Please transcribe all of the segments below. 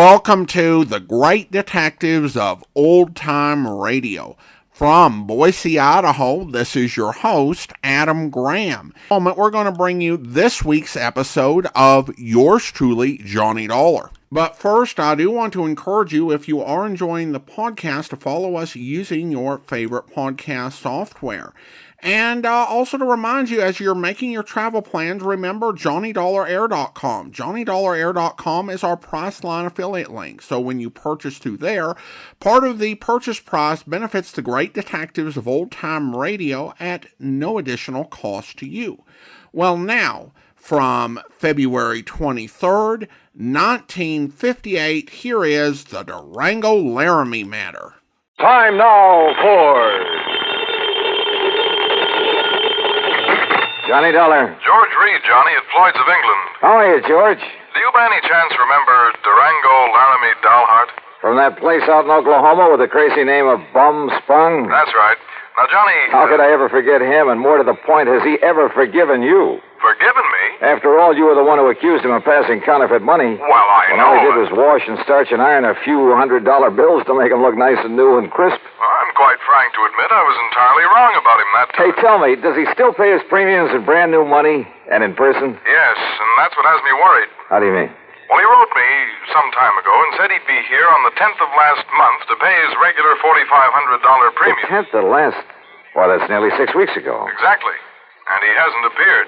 Welcome to the Great Detectives of Old Time Radio. From Boise, Idaho, this is your host, Adam Graham. In a moment, we're going to bring you this week's episode of yours truly, Johnny Dollar. But first, I do want to encourage you, if you are enjoying the podcast, to follow us using your favorite podcast software. And also to remind you, as you're making your travel plans, remember JohnnyDollarAir.com. JohnnyDollarAir.com is our Priceline affiliate link. So when you purchase through there, part of the purchase price benefits the Great Detectives of Old Time Radio at no additional cost to you. Well, now, from February 23rd, 1958, here is the Durango Laramie matter. Time now for Johnny Dollar. George Reed, Johnny, at Floyd's of England. How are you, George? Do you by any chance remember Durango Laramie Dalhart? From that place out in Oklahoma with the crazy name of Bumspung? That's right. Now, Johnny... How could I ever forget him? And more to the point, has he ever forgiven you? Forgiven me? After all, you were the one who accused him of passing counterfeit money. Well, I know. All he did was wash and starch and iron a few $100 bills to make him look nice and new and crisp. Well, I'm quite frank to admit I was entirely wrong about him that time. Hey, tell me, does he still pay his premiums in brand new money and in person? Yes, and that's what has me worried. How do you mean? Well, he wrote me some time ago and said he'd be here on the 10th of last month to pay his regular $4,500 premium. The 10th of last... Well, that's nearly 6 weeks ago. Exactly. And he hasn't appeared.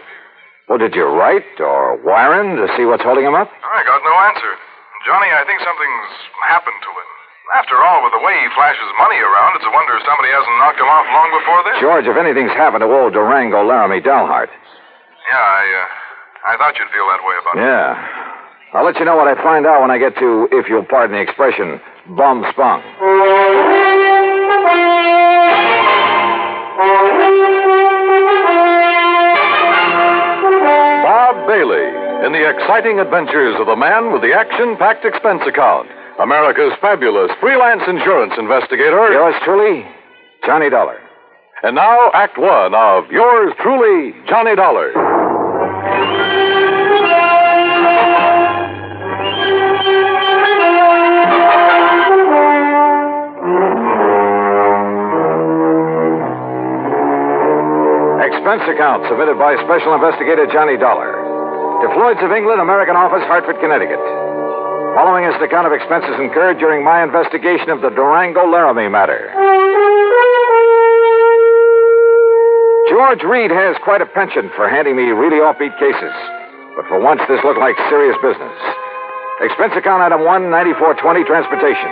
Well, did you write or wire him to see what's holding him up? I got no answer. Johnny, I think something's happened to him. After all, with the way he flashes money around, it's a wonder somebody hasn't knocked him off long before this. George, if anything's happened to old Durango Laramie Dalhart. Yeah, I thought you'd feel that way about it. Yeah. I'll let you know what I find out when I get to, if you'll pardon the expression, Bumspung. Bob Bailey, in the exciting adventures of the man with the action-packed expense account, America's fabulous freelance insurance investigator. Yours truly, Johnny Dollar. And now, Act One of yours truly, Johnny Dollar. Expense account submitted by Special Investigator Johnny Dollar to Floyd's of England, American Office, Hartford, Connecticut. Following is the account of expenses incurred during my investigation of the Durango Laramie matter. George Reed has quite a penchant for handing me really offbeat cases, but for once this looked like serious business. Expense account item 1, 9420, transportation.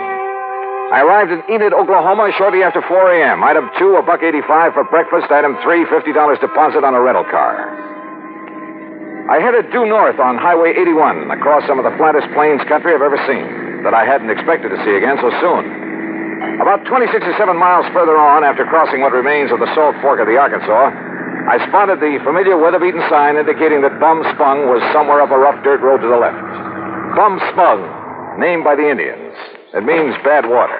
I arrived in Enid, Oklahoma shortly after 4 a.m. Item 2, $1.85 for breakfast. Item 3, $50 deposit on a rental car. I headed due north on Highway 81 across some of the flattest plains country I've ever seen that I hadn't expected to see again so soon. About 26 or 7 miles further on, after crossing what remains of the Salt Fork of the Arkansas, I spotted the familiar weather-beaten sign indicating that Bumspung was somewhere up a rough dirt road to the left. Bumspung, named by the Indians. It means bad water.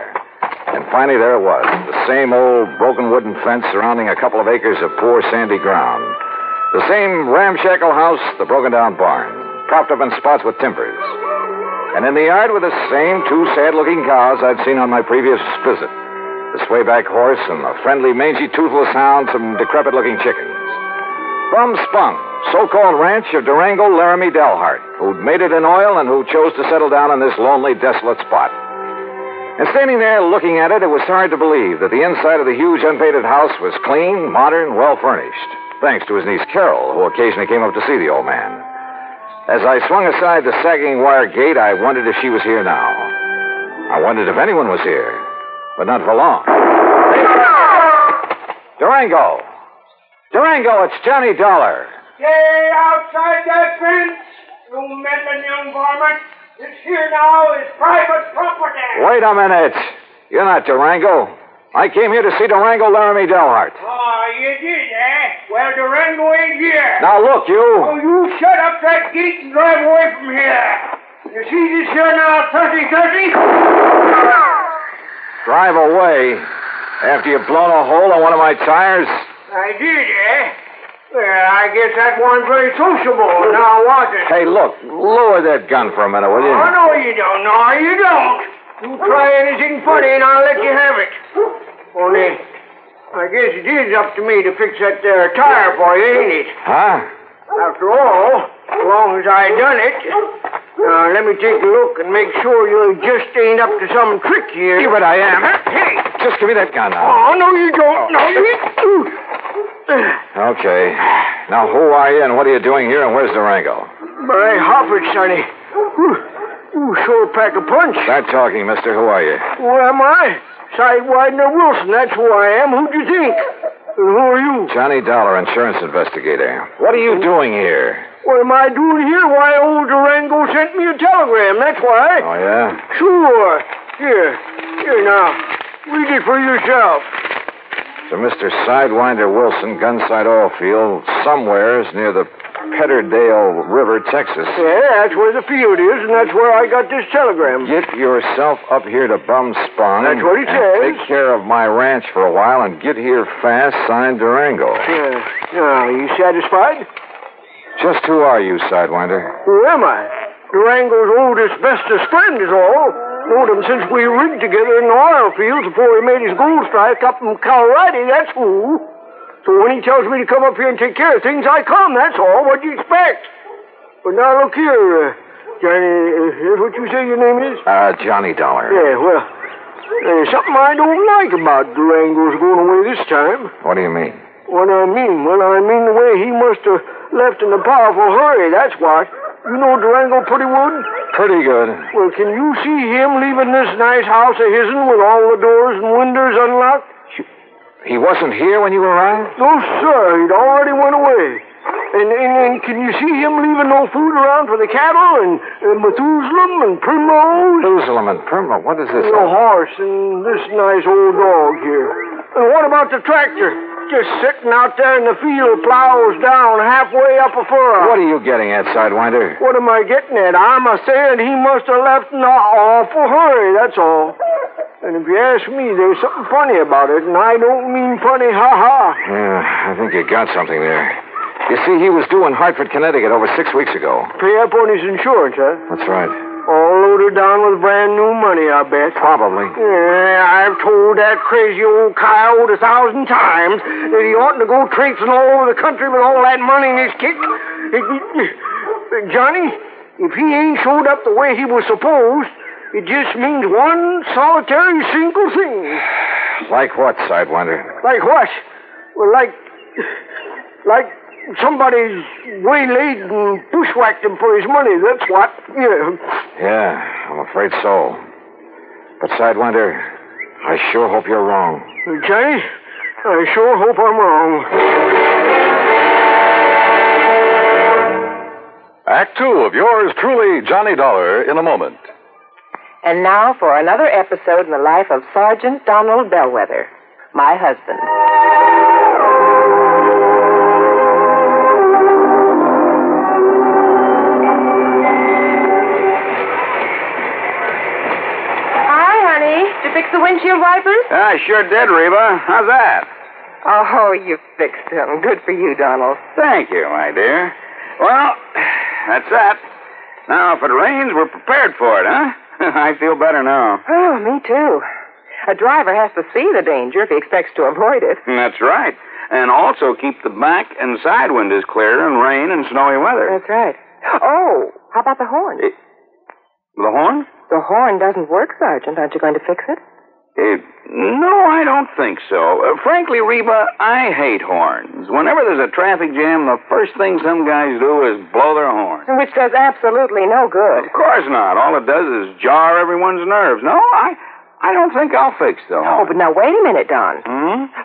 And finally, there it was, the same old broken wooden fence surrounding a couple of acres of poor sandy ground. The same ramshackle house, the broken-down barn, propped up in spots with timbers. And in the yard were the same 2 sad-looking cows I'd seen on my previous visit. The swayback horse and the friendly, mangy, toothless hound, some decrepit-looking chickens. Bumspung, so-called ranch of Durango Laramie Dalhart, who'd made it in oil and who chose to settle down in this lonely, desolate spot. And standing there looking at it, it was hard to believe that the inside of the huge unpainted house was clean, modern, well-furnished, thanks to his niece Carol, who occasionally came up to see the old man. As I swung aside the sagging wire gate, I wondered if she was here now. I wondered if anyone was here, but not for long. Durango! Durango, it's Johnny Dollar. Stay outside that fence, you meddling young varmint. This here now is private property. Wait a minute. You're not Durango. I came here to see Durango Laramie Dalhart. Oh, you did, eh? Well, Durango ain't here. Now, look, you. Oh, you shut up that gate and drive away from here. You see this here now, 30-30? Drive away? After you've blown a hole on one of my tires? I did, eh? Well, I guess that wasn't very sociable, now was it? Hey, look, lower that gun for a minute, will you? Oh, no, you don't. No, you don't. You try anything funny and I'll let you have it. Only, I guess it is up to me to fix that there tire for you, ain't it? Huh? After all, as long as I done it. Now, let me take a look and make sure you just ain't up to some trick here. See what I am. Hey! Just give me that gun now. Oh, no, you don't. No, you... Okay. Now, who are you and what are you doing here and where's Durango? My Hofford, sonny. You sure pack a punch. Start talking, mister. Who are you? Who am I? Sidewinder Wilson, that's who I am. Who'd you think? And who are you? Johnny Dollar, insurance investigator. What are you doing here? What am I doing here? Why, old Durango sent me a telegram, that's why. Oh, yeah? Sure. Here now. Read it for yourself. To Mr. Sidewinder Wilson, Gunside Oil Field, somewheres near the Petterdale River, Texas. Yeah, that's where the field is, and that's where I got this telegram. Get yourself up here to Bumspung. That's what it and says. Take care of my ranch for a while and get here fast, signed Durango. Yeah. Now, you satisfied? Just who are you, Sidewinder? Who am I? Durango's oldest, bestest friend is all. Known him since we rigged together in the oil fields before he made his gold strike up in Colorado, that's who. So when he tells me to come up here and take care of things, I come, that's all. What'd you expect? But now look here, Johnny, is what you say your name is? Johnny Dollar. Yeah, well, there's something I don't like about Durango's going away this time. What do you mean? What I mean? Well, I mean the way he must have left in a powerful hurry, that's what. You know Durango pretty good? Pretty good. Well, can you see him leaving this nice house of his'n with all the doors and windows unlocked? He wasn't here when you arrived? No, sir. He'd already went away. And can you see him leaving no food around for the cattle and Methuselah and Primrose? Methuselah and Primrose? What is this? The horse and this nice old dog here. And what about the tractor? Just sitting out there in the field, plows down halfway up a furrow. What are you getting at, Sidewinder? What am I getting at? I'm saying he must have left in an awful hurry, that's all. And if you ask me, there's something funny about it, and I don't mean funny, ha-ha. Yeah, I think you got something there. You see, he was due in Hartford, Connecticut over 6 weeks ago. Pay up on his insurance, huh? That's right. All loaded down with brand new money, I bet. Probably. Yeah, I've told that crazy old coyote 1,000 times that he oughtn't to go traipsing all over the country with all that money in his kick. Johnny, if he ain't showed up the way he was supposed, it just means one solitary single thing. Like what, Sidewinder? Like what? Well, like somebody's waylaid and bushwhacked him for his money, that's what. Yeah, I'm afraid so. But, Sidewinder, I sure hope you're wrong. Johnny, I sure hope I'm wrong. Act 2 of yours truly, Johnny Dollar, in a moment. And now for another episode in the life of Sergeant Donald Bellweather, my husband. Did you fix the windshield wipers? I sure did, Reba. How's that? Oh, you fixed them. Good for you, Donald. Thank you, my dear. Well, that's that. Now, if it rains, we're prepared for it, huh? I feel better now. Oh, me too. A driver has to see the danger if he expects to avoid it. That's right. And also keep the back and side windows clear in rain and snowy weather. That's right. Oh, how about the horn? The horn? The horn doesn't work, Sergeant. Aren't you going to fix it? No, I don't think so. Frankly, Reba, I hate horns. Whenever there's a traffic jam, the first thing some guys do is blow their horn. Which does absolutely no good. Of course not. All it does is jar everyone's nerves. No, I don't think I'll fix the horn. Oh, but now wait a minute, Don.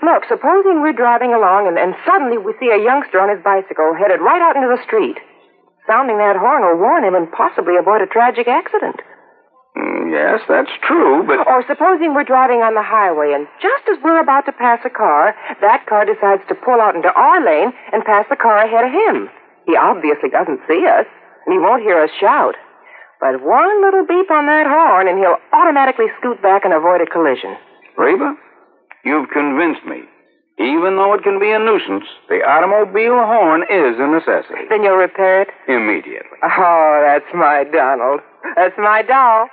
Look, supposing we're driving along and suddenly we see a youngster on his bicycle headed right out into the street. Sounding that horn will warn him and possibly avoid a tragic accident. Yes, that's true, but... Or supposing we're driving on the highway, and just as we're about to pass a car, that car decides to pull out into our lane and pass the car ahead of him. He obviously doesn't see us, and he won't hear us shout. But one little beep on that horn, and he'll automatically scoot back and avoid a collision. Reba, you've convinced me. Even though it can be a nuisance, the automobile horn is a necessity. Then you'll repair it? Immediately. Oh, that's my Donald. That's my doll.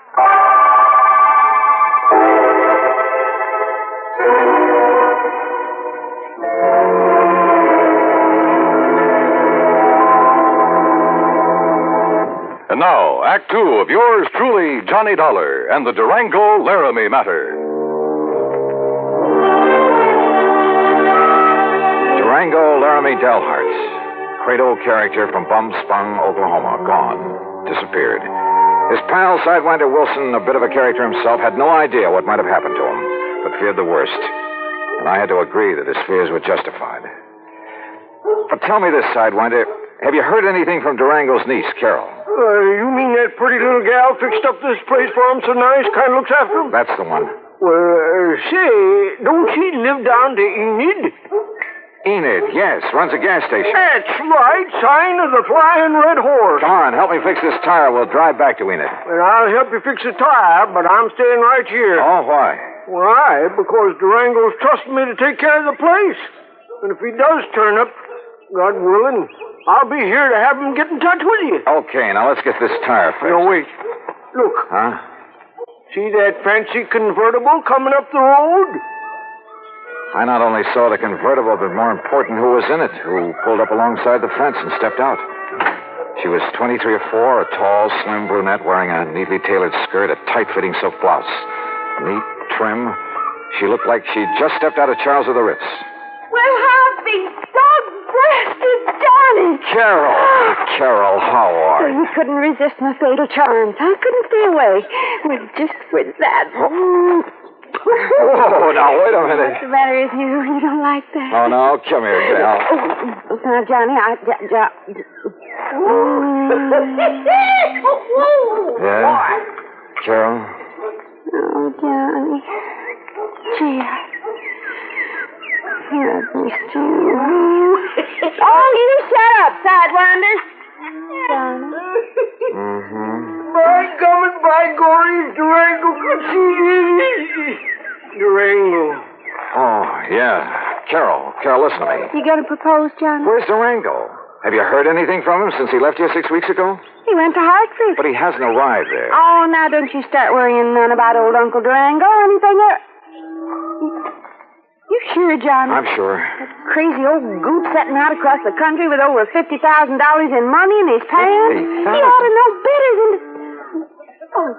And now, Act Two of yours truly, Johnny Dollar, and the Durango Laramie Matter. Durango Laramie Dalhart, cradle character from Bumspung, Oklahoma, gone, disappeared. His pal, Sidewinder Wilson, a bit of a character himself, had no idea what might have happened to him, but feared the worst. And I had to agree that his fears were justified. But tell me this, Sidewinder, have you heard anything from Durango's niece, Carol? You mean that pretty little gal fixed up this place for him so nice, kind of looks after him? That's the one. Well, say, don't she live down to Enid? Enid, yes, runs a gas station. That's right, sign of the Flying Red Horse. Come on, help me fix this tire. We'll drive back to Enid. Well, I'll help you fix the tire, but I'm staying right here. Oh, why? Why? Because Durango's trusting me to take care of the place. And if he does turn up, God willing, I'll be here to have him get in touch with you. Okay, now let's get this tire fixed. No, wait. Look. Huh? See that fancy convertible coming up the road? I not only saw the convertible, but more important, who was in it, who pulled up alongside the fence and stepped out. She was 23 or 4, a tall, slim brunette wearing a neatly tailored skirt, a tight-fitting silk blouse. Neat, trim. She looked like she'd just stepped out of Charles of the Ritz. Well, I'll be dog-breasted, Johnny. Carol, how are you? You couldn't resist my fatal charms. I couldn't stay away. Just with that. Whoa, now, wait a minute. What's the matter with you? You don't like that? Oh, no, come here, Gal. Now, Johnny, Yeah? Carol? Oh, Johnny. Gee, I missed you. Oh, you shut up, Sidewinder. Johnny. Mm-hmm. By gum and by gory, Durango could see Durango. Oh, yeah. Carol, listen to me. You gonna propose, Johnny? Where's Durango? Have you heard anything from him since he left here 6 weeks ago? He went to Hartford. But he hasn't arrived there. Oh, now don't you start worrying none about old Uncle Durango or anything. You sure, Johnny? I'm sure. That crazy old goop setting out across the country with over $50,000 in money in his pants. He ought to know better than to... Oh,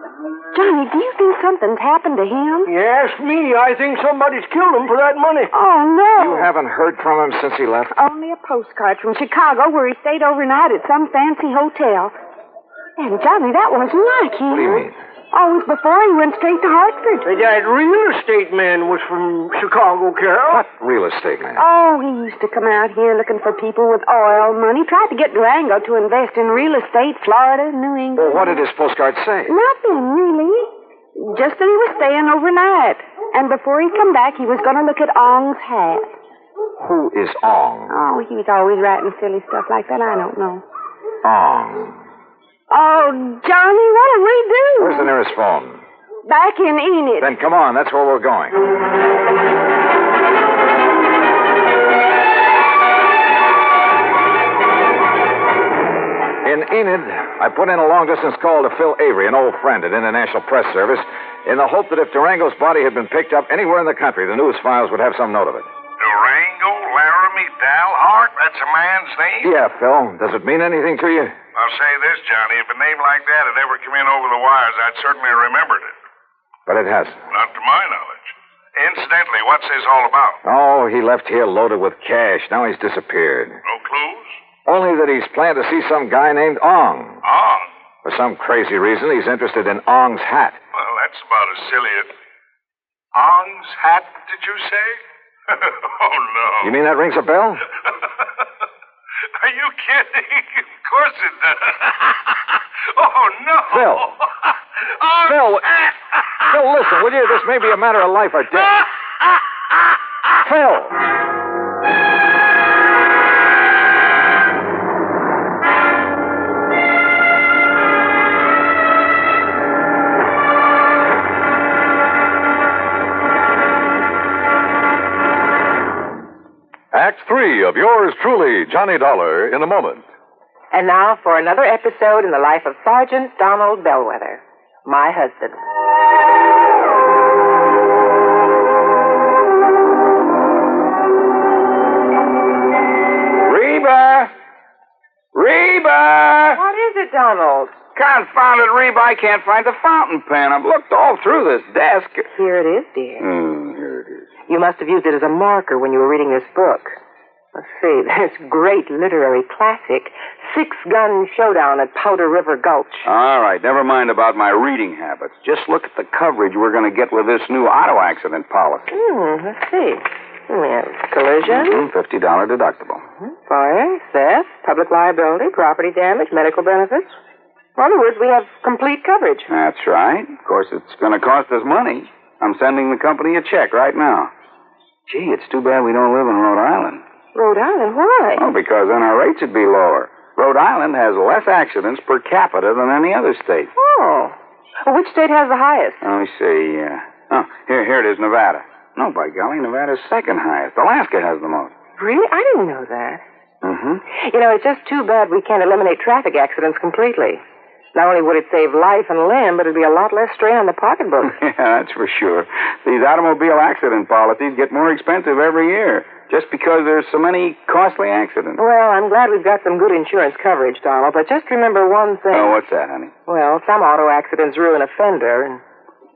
Johnny, do you think something's happened to him? You ask me, I think somebody's killed him for that money. Oh, no. You haven't heard from him since he left? Only a postcard from Chicago where he stayed overnight at some fancy hotel. And, Johnny, that wasn't like him. What do you mean? Oh, it was before he went straight to Hartford. That real estate man was from Chicago, Carol. What real estate man? Oh, he used to come out here looking for people with oil money. Tried to get Durango to invest in real estate, Florida, New England. Well, what did his postcard say? Nothing, really. Just that he was staying overnight. And before he'd come back, he was going to look at Ong's hat. Who is Ong? Oh, he was always writing silly stuff like that. I don't know. Ong. Oh, Johnny, what'll we do? Where's the nearest phone? Back in Enid. Then come on, that's where we're going. In Enid, I put in a long-distance call to Phil Avery, an old friend at International Press Service, in the hope that if Durango's body had been picked up anywhere in the country, the news files would have some note of it. Durango Laramie Dalhart? That's a man's name? Yeah, Phil. Does it mean anything to you? I'll say this, Johnny. If a name like that had ever come in over the wires, I'd certainly remembered it. But it hasn't. Not to my knowledge. Incidentally, what's this all about? Oh, he left here loaded with cash. Now he's disappeared. No clues? Only that he's planned to see some guy named Ong. Ong? For some crazy reason, he's interested in Ong's hat. Well, that's about as silly as... Ong's hat, did you say? Oh, no. You mean that rings a bell? Are you kidding? Of course it does. Oh, no. Phil. Phil, listen, will you? This may be a matter of life or death. Phil. Act 3 of yours truly, Johnny Dollar, in a moment. And now for another episode in the life of Sergeant Donald Bellweather, my husband. Reba! What is it, Donald? Confounded Reba, I can't find the fountain pen. I've looked all through this desk. Here it is, dear. Here it is. You must have used it as a marker when you were reading this book. Let's see, this great literary classic, Six-Gun Showdown at Powder River Gulch. All right, never mind about my reading habits. Just look at the coverage we're going to get with this new auto accident policy. Let's see. We have collision. $50 deductible. Fire, theft, public liability, property damage, medical benefits. In other words, we have complete coverage. That's right. Of course, it's going to cost us money. I'm sending the company a check right now. Gee, it's too bad we don't live in Rhode Island. Rhode Island? Why? Oh, because then our rates would be lower. Rhode Island has less accidents per capita than any other state. Oh. Well, which state has the highest? Let me see. Here it is, Nevada. No, by golly, Nevada's second highest. Alaska has the most. Really? I didn't know that. Mm-hmm. You know, it's just too bad we can't eliminate traffic accidents completely. Not only would it save life and limb, but it'd be a lot less strain on the pocketbook. Yeah, that's for sure. These automobile accident policies get more expensive every year, just because there's so many costly accidents. Well, I'm glad we've got some good insurance coverage, Donald, but just remember one thing. Oh, what's that, honey? Well, some auto accidents ruin a fender, and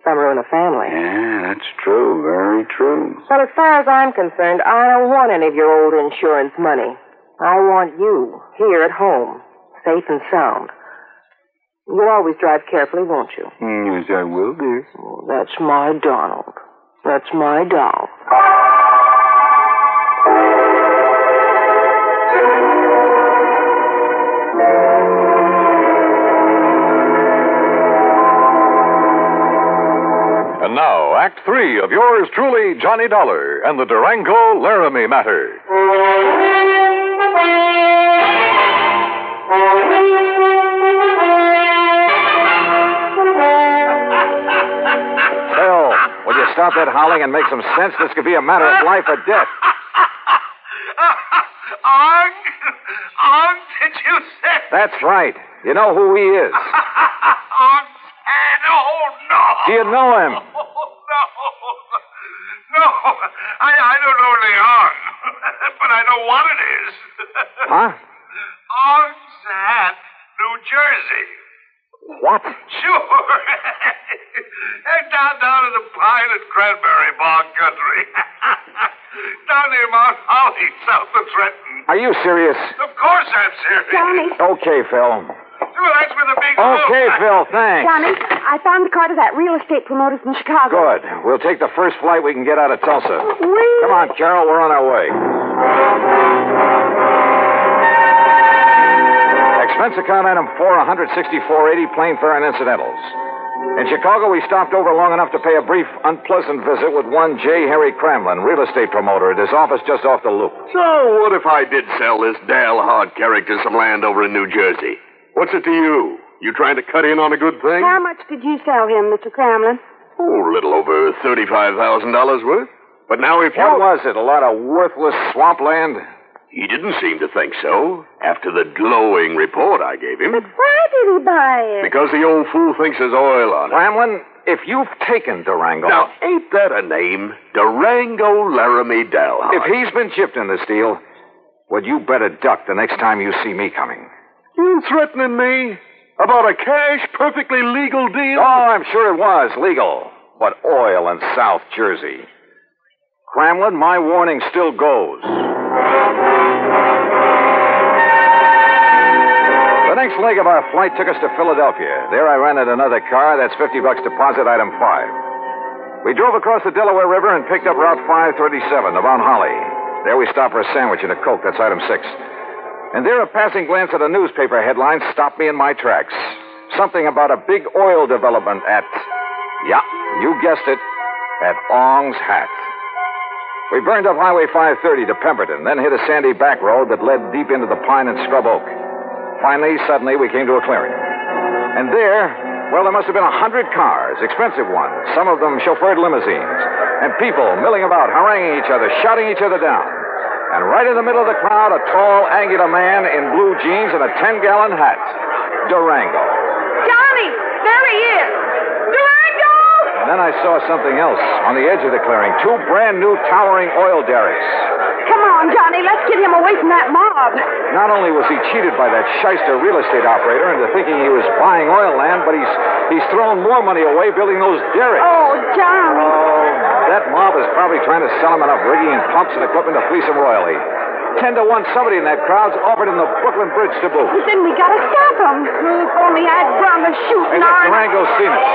some ruin a family. Yeah, that's true. Very true. Well, as far as I'm concerned, I don't want any of your old insurance money. I want you here at home, safe and sound. You'll always drive carefully, won't you? Yes, I will, dear. Oh, that's my Donald. That's my doll. And now, Act 3 of yours truly, Johnny Dollar, and the Durango Laramie Matter. Phil, will you stop that howling and make some sense? This could be a matter of life or death. Ong, did you say? That's right. You know who he is. Ong San, oh, no. Do you know him? Oh, no. No, I don't know the Ong, but I know what it is. Huh? Ong San, New Jersey. What? Sure. And down in the pine and cranberry bog country. Down near Mount Holly, south of Trenton. Are you serious? Of course I'm serious. Johnny. Okay, Phil. Well, that's where the big Okay, Phil, thanks. Johnny, I found the car to that real estate promoter from Chicago. Good. We'll take the first flight we can get out of Tulsa. Come on, Carol, we're on our way. Expense account item 46480, plane fare and incidentals. In Chicago, we stopped over long enough to pay a brief, unpleasant visit with one J. Harry Cramlin, real estate promoter, at his office just off the loop. So, what if I did sell this Dalhart character some land over in New Jersey? What's it to you? You trying to cut in on a good thing? How much did you sell him, Mr. Cramlin? Oh, a little over $35,000 worth. But now if you... What was it, a lot of worthless swampland? He didn't seem to think so, after the glowing report I gave him. But why did he buy it? Because the old fool thinks there's oil on it. Cramlin, if you've taken Durango... Now, ain't that a name? Durango Laramie Dalhart. If he's been chipped in this deal, well, you better duck the next time you see me coming. You threatening me? About a cash, perfectly legal deal? Oh, I'm sure it was legal. But oil in South Jersey. Cramlin, my warning still goes. The next leg of our flight took us to Philadelphia. There I rented another car. That's $50 deposit, item 5. We drove across the Delaware River and picked up Route 537 to Mount Holly. There we stopped for a sandwich and a Coke. That's item 6. And there a passing glance at a newspaper headline stopped me in my tracks. Something about a big oil development at... Yeah, you guessed it. At Ong's Hat. We burned up Highway 530 to Pemberton, then hit a sandy back road that led deep into the pine and scrub oak. Finally, suddenly, we came to a clearing. And there, well, there must have been 100 cars, expensive ones, some of them chauffeured limousines, and people milling about, haranguing each other, shouting each other down. And right in the middle of the crowd, a tall, angular man in blue jeans and a 10-gallon hat. Durango. Johnny! There he is! Durango! And then I saw something else on the edge of the clearing. 2 brand-new towering oil derricks. Come on, Johnny, let's get him away from that mob. Not only was he cheated by that shyster real estate operator into thinking he was buying oil land, but he's thrown more money away building those derricks. Oh, Johnny. Oh, that mob is probably trying to sell him enough rigging and pumps and equipment to fleece him royally. 10 to 1, somebody in that crowd's offered him the Brooklyn Bridge to boot. But then we gotta stop him. If only I'd run the shooting Hey, look, iron. Durango's seen us.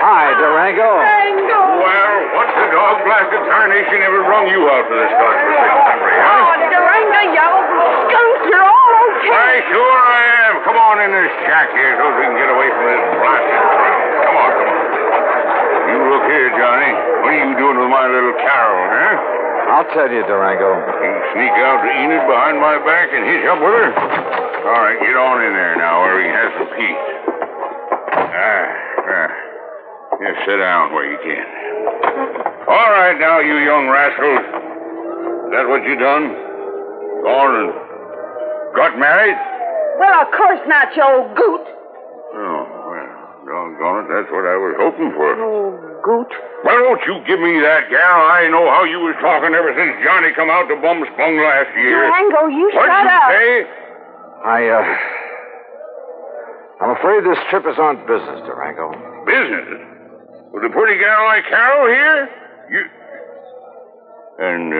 Hi, Durango. Well, what's the dog-blasted tarnation ever brung you out to this godforsaken country, huh? Oh, Durango, you old skunk, you're all okay. Why, sure I am. Come on in this shack here so we can get away from this blasted crowd. Come on. You look here, Johnny. What are you doing with my little Carol, huh? I'll tell you, Durango. You sneak out to Enid behind my back and hitch up with her? All right, get on in there now where we can have some peace. Just sit down where you can. All right now, you young rascals. Is that what you done? Gone and got married? Well, of course not, you old goot. Oh, well, doggone it, that's what I was hoping for. Oh, goot. Well, don't you give me that, gal. I know how you was talking ever since Johnny come out to Bumspung last year. Durango, you What'd shut you up. say? I'm afraid this trip is on business, Durango. Business? With a pretty gal like Carol here? And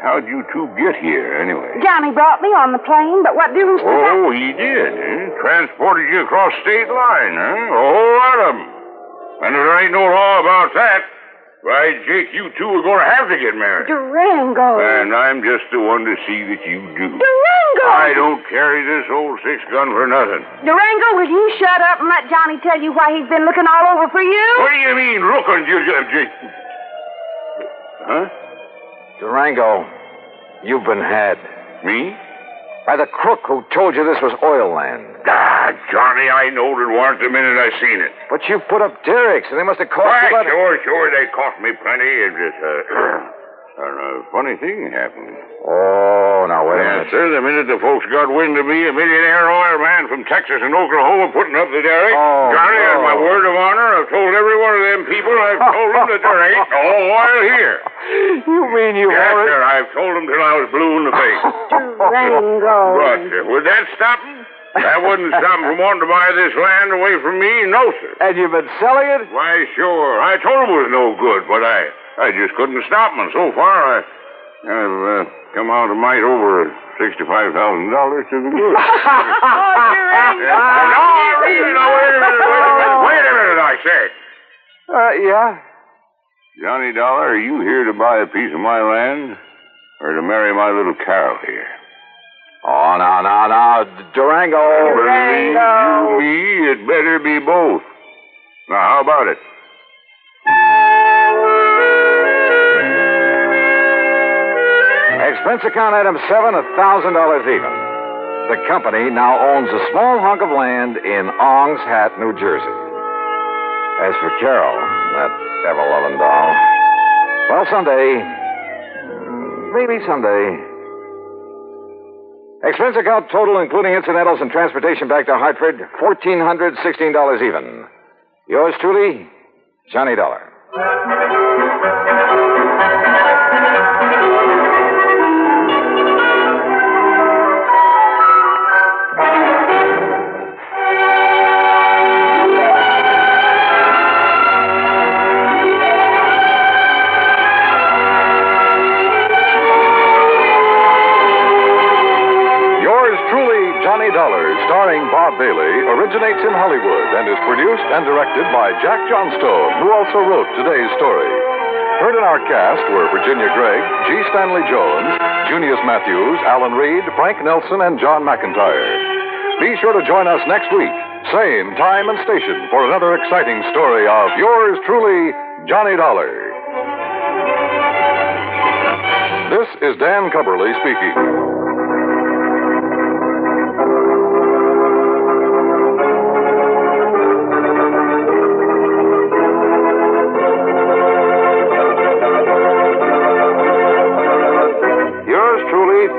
how'd you two get here, anyway? Johnny brought me on the plane, but what difference does that... Oh, he did, eh? Transported you across state line, huh? A whole lot of them. And if there ain't no law about that, why, Jake, you two are going to have to get married. Durango. And I'm just the one to see that you do. Durango! I don't carry this old 6-gun for nothing. Durango, will you shut up and let Johnny tell you why he's been looking all over for you? What do you mean, looking, Jake? Huh? Durango, you've been had. Me? By the crook who told you this was oil land. Ah, Johnny, I knowed it weren't the minute I seen it. But you put up derricks, and they must have cost Why, you... sure, they cost me plenty. It just, a funny thing happened. Oh, now wait a minute. Sir, the minute the folks got wind of me, a millionaire oil man from Texas and Oklahoma putting up the derrick, Johnny, on my word of honor, I've told every one of them people, I've told them that there ain't no oil here. You mean you Yes, already... sir, I've told them till I was blue in the face. Durango. But would that stop them? That wouldn't stop them from wanting to buy this land away from me, no, sir. And you've been selling it? Why, sure. I told them it was no good, but I just couldn't stop them. And so far, I've come out a mite over $65,000 to the good. Durango. No, wait a minute, I said. Yeah? Johnny Dollar, are you here to buy a piece of my land or to marry my little Carol here? Oh, now, Durango. Believe you me, it better be both. Now, how about it? Expense account item 7, $1,000 even. The company now owns a small hunk of land in Ong's Hat, New Jersey. As for Carol, that devil-loving doll, well, someday, maybe someday. Expense account total, including incidentals and transportation back to Hartford, $1,416 even. Yours truly, Johnny Dollar. Johnny Dollar, starring Bob Bailey, originates in Hollywood and is produced and directed by Jack Johnstone, who also wrote today's story. Heard in our cast were Virginia Gregg, G. Stanley Jones, Junius Matthews, Alan Reed, Frank Nelson, and John McIntire. Be sure to join us next week, same time and station, for another exciting story of yours truly, Johnny Dollar. This is Dan Cumberly speaking.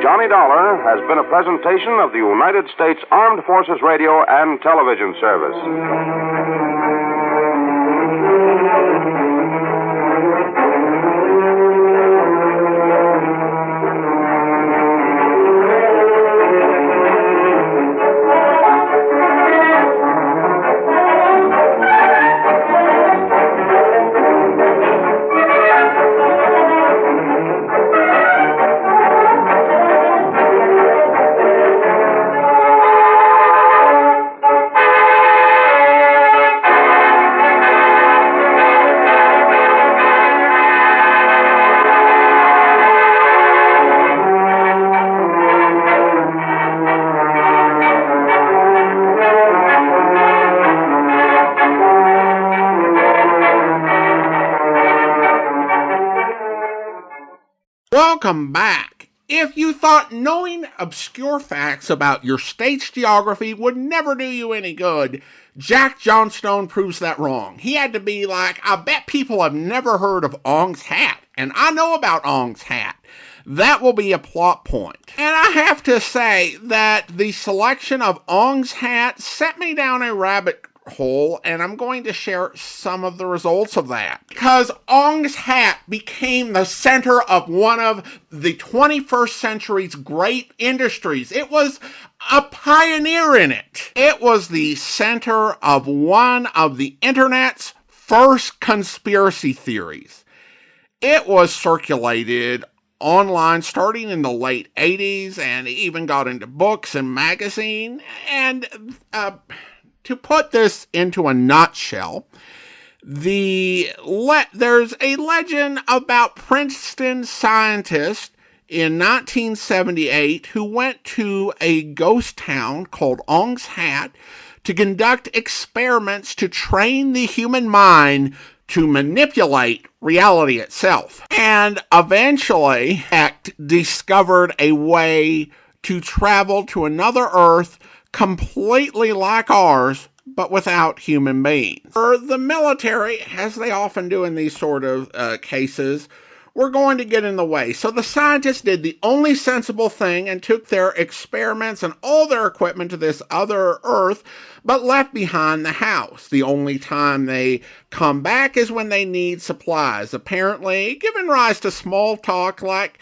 Johnny Dollar has been a presentation of the United States Armed Forces Radio and Television Service. Welcome back. If you thought knowing obscure facts about your state's geography would never do you any good, Jack Johnstone proves that wrong. He had to be like, I bet people have never heard of Ong's Hat, and I know about Ong's Hat. That will be a plot point. And I have to say that the selection of Ong's Hat set me down a rabbit hole, and I'm going to share some of the results of that. Because Ong's Hat became the center of one of the 21st century's great industries. It was a pioneer in it. It was the center of one of the internet's first conspiracy theories. It was circulated online starting in the late 80s and even got into books and magazine. And to put this into a nutshell, there's a legend about Princeton scientist in 1978 who went to a ghost town called Ong's Hat to conduct experiments to train the human mind to manipulate reality itself. And eventually, discovered a way to travel to another Earth completely like ours, but without human beings. For the military, as they often do in these sort of cases, we're going to get in the way. So the scientists did the only sensible thing and took their experiments and all their equipment to this other Earth, but left behind the house. The only time they come back is when they need supplies, apparently giving rise to small talk like,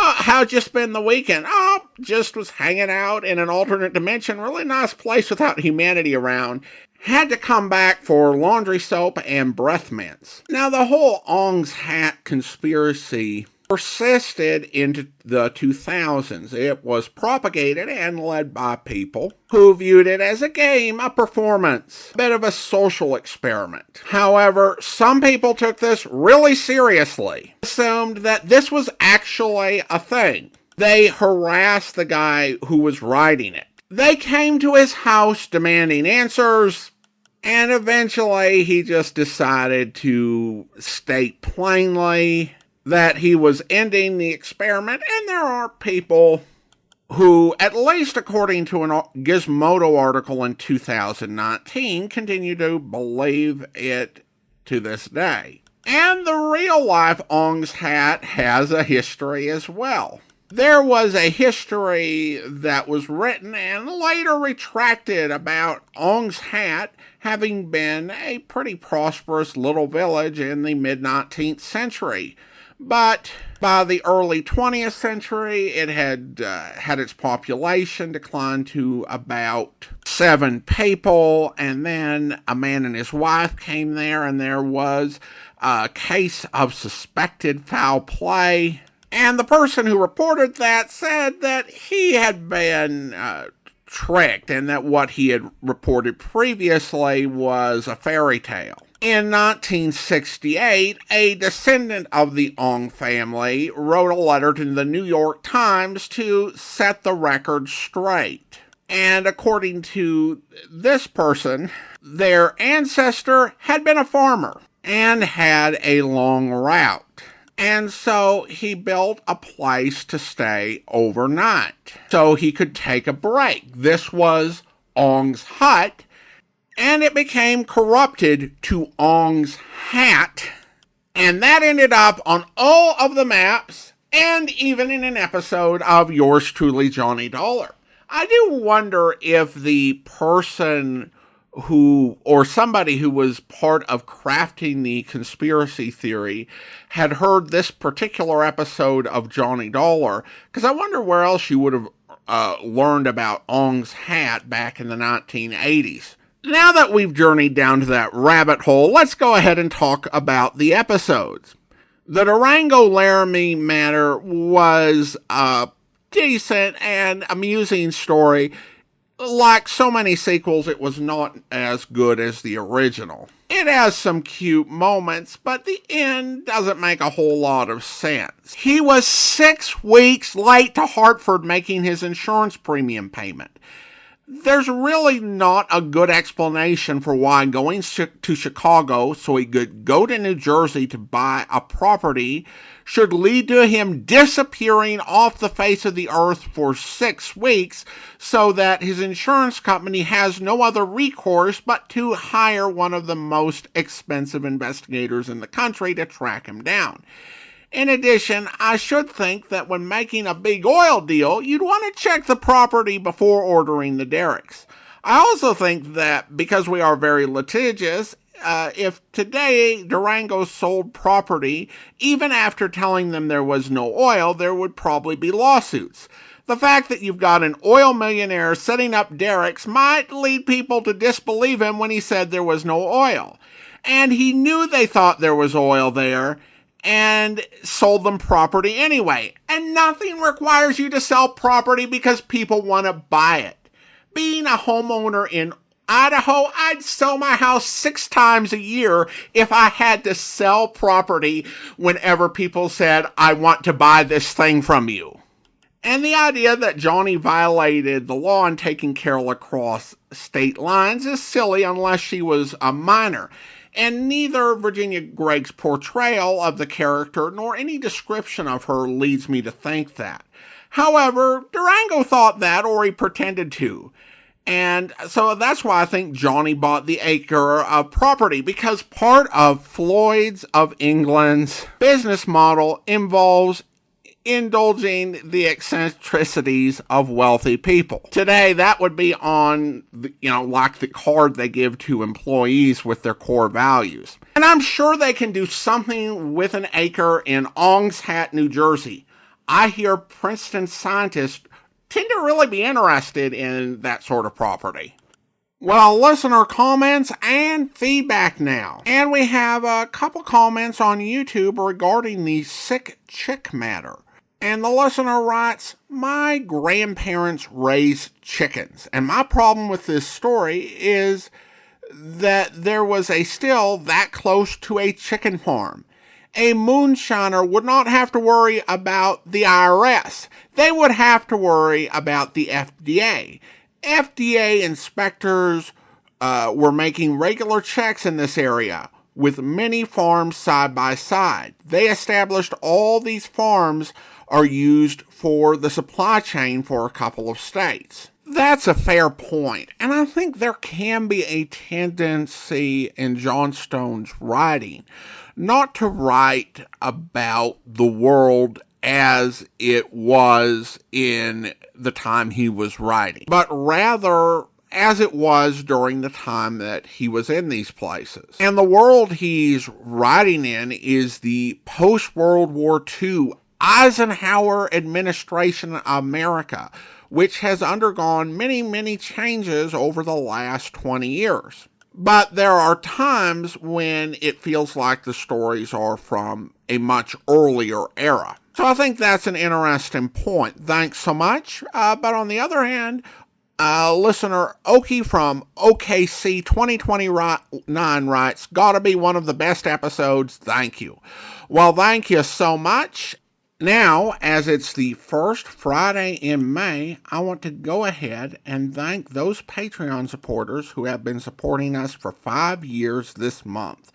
how'd you spend the weekend? Oh, just was hanging out in an alternate dimension. Really nice place without humanity around. Had to come back for laundry soap and breath mints. Now, the whole Ong's Hat conspiracy persisted into the 2000s. It was propagated and led by people who viewed it as a game, a performance, a bit of a social experiment. However, some people took this really seriously, assumed that this was actually a thing. They harassed the guy who was writing it. They came to his house demanding answers, and eventually he just decided to state plainly that he was ending the experiment, and there are people who, at least according to an Gizmodo article in 2019, continue to believe it to this day. And the real-life Ong's Hat has a history as well. There was a history that was written and later retracted about Ong's Hat having been a pretty prosperous little village in the mid-19th century. But by the early 20th century, it had its population decline to about 7 people, and then a man and his wife came there, and there was a case of suspected foul play. And the person who reported that said that he had been tricked and that what he had reported previously was a fairy tale. In 1968, a descendant of the Ong family wrote a letter to the New York Times to set the record straight. And according to this person, their ancestor had been a farmer and had a long route. And so he built a place to stay overnight so he could take a break. This was Ong's Hut, and it became corrupted to Ong's Hat. And that ended up on all of the maps and even in an episode of yours truly, Johnny Dollar. I do wonder if the person or somebody who was part of crafting the conspiracy theory had heard this particular episode of Johnny Dollar, because I wonder where else you would have learned about Ong's hat back in the 1980s. Now that we've journeyed down to that rabbit hole, let's go ahead and talk about the episodes. The Durango Laramie matter was a decent and amusing story. Like so many sequels, it was not as good as the original. It has some cute moments, but the end doesn't make a whole lot of sense. He was 6 weeks late to Hartford making his insurance premium payment. There's really not a good explanation for why going to Chicago so he could go to New Jersey to buy a property should lead to him disappearing off the face of the earth for 6 weeks so that his insurance company has no other recourse but to hire one of the most expensive investigators in the country to track him down. In addition, I should think that when making a big oil deal, you'd want to check the property before ordering the derricks. I also think that because we are very litigious, if today Durango sold property, even after telling them there was no oil, there would probably be lawsuits. The fact that you've got an oil millionaire setting up derricks might lead people to disbelieve him when he said there was no oil. And he knew they thought there was oil there, and sold them property anyway. And nothing requires you to sell property because people want to buy it. Being a homeowner in Idaho, I'd sell my house 6 times a year if I had to sell property whenever people said, I want to buy this thing from you. And the idea that Johnny violated the law in taking Carol across state lines is silly unless she was a minor. And neither Virginia Gregg's portrayal of the character nor any description of her leads me to think that. However, Durango thought that, or he pretended to. And so that's why I think Johnny bought the acre of property, because part of Floyd's of England's business model involves indulging the eccentricities of wealthy people. Today, that would be on, like the card they give to employees with their core values. And I'm sure they can do something with an acre in Ong's Hat, New Jersey. I hear Princeton scientists tend to really be interested in that sort of property. Well, listener comments and feedback now. And we have a couple comments on YouTube regarding the sick chick matter. And the listener writes, my grandparents raised chickens. And my problem with this story is that there was a still that close to a chicken farm. A moonshiner would not have to worry about the IRS. They would have to worry about the FDA. FDA inspectors were making regular checks in this area, with many farms side by side. They established all these farms are used for the supply chain for a couple of states. That's a fair point, and I think there can be a tendency in Johnstone's writing not to write about the world as it was in the time he was writing, but rather as it was during the time that he was in these places. And the world he's writing in is the post-World War II Eisenhower administration America, which has undergone many, many changes over the last 20 years. But there are times when it feels like the stories are from a much earlier era. So I think that's an interesting point. Thanks so much. But on the other hand, listener Oki from OKC 2029 writes, gotta be one of the best episodes. Thank you. Well, thank you so much. Now, as it's the first Friday in May, I want to go ahead and thank those Patreon supporters who have been supporting us for 5 years this month.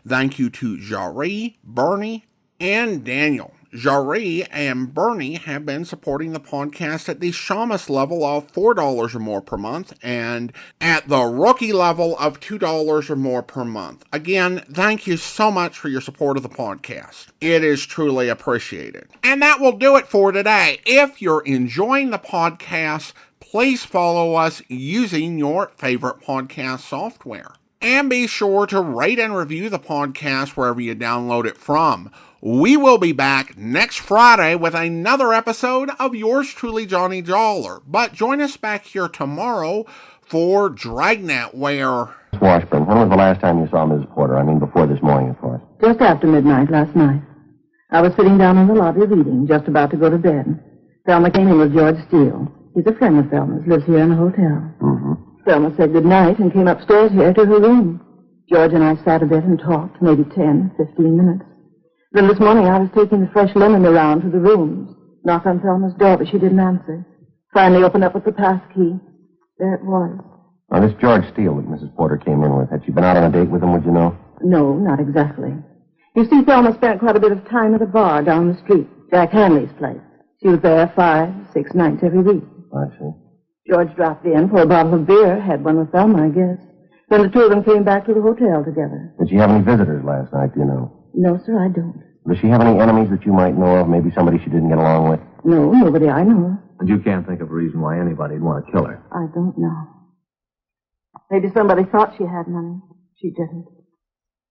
Thank you to Jaree, Bernie, and Daniel. Jaree and Bernie have been supporting the podcast at the Shamus level of $4 or more per month and at the rookie level of $2 or more per month. Again, thank you so much for your support of the podcast. It is truly appreciated. And that will do it for today. If you're enjoying the podcast, please follow us using your favorite podcast software. And be sure to rate and review the podcast wherever you download it from. We will be back next Friday with another episode of yours truly, Johnny Jawler. But join us back here tomorrow for Dragnet, where... Washburn, when was the last time you saw Mrs. Porter? I mean, before this morning, of course. Just after midnight last night. I was sitting down in the lobby reading, just about to go to bed. Thelma came in with George Steele. He's a friend of Thelma's, lives here in the hotel. Mm-hmm. Thelma said good night and came upstairs here to her room. George and I sat a bit and talked, maybe 10, 15 minutes. Then this morning I was taking the fresh linen around to the rooms. Knocked on Thelma's door, but she didn't answer. Finally opened up with the pass key. There it was. Now, this George Steele that Mrs. Porter came in with, had she been out on a date with him, would you know? No, not exactly. You see, Thelma spent quite a bit of time at a bar down the street, Jack Hanley's place. She was there 5, 6 nights every week. I see. George dropped in for a bottle of beer, had one with Thelma, I guess. Then the two of them came back to the hotel together. Did she have any visitors last night, do you know? No, sir, I don't. Does she have any enemies that you might know of? Maybe somebody she didn't get along with? No, nobody I know of. And you can't think of a reason why anybody'd want to kill her? I don't know. Maybe somebody thought she had money. She didn't.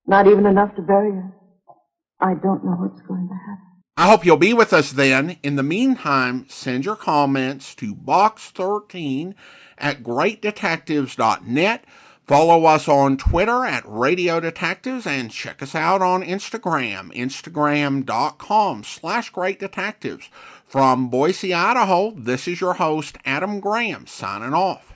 Not even enough to bury her. I don't know what's going to happen. I hope you'll be with us then. In the meantime, send your comments to box13@greatdetectives.net. Follow us on Twitter at Radio Detectives and check us out on Instagram, instagram.com/greatdetectives. From Boise, Idaho, this is your host, Adam Graham, signing off.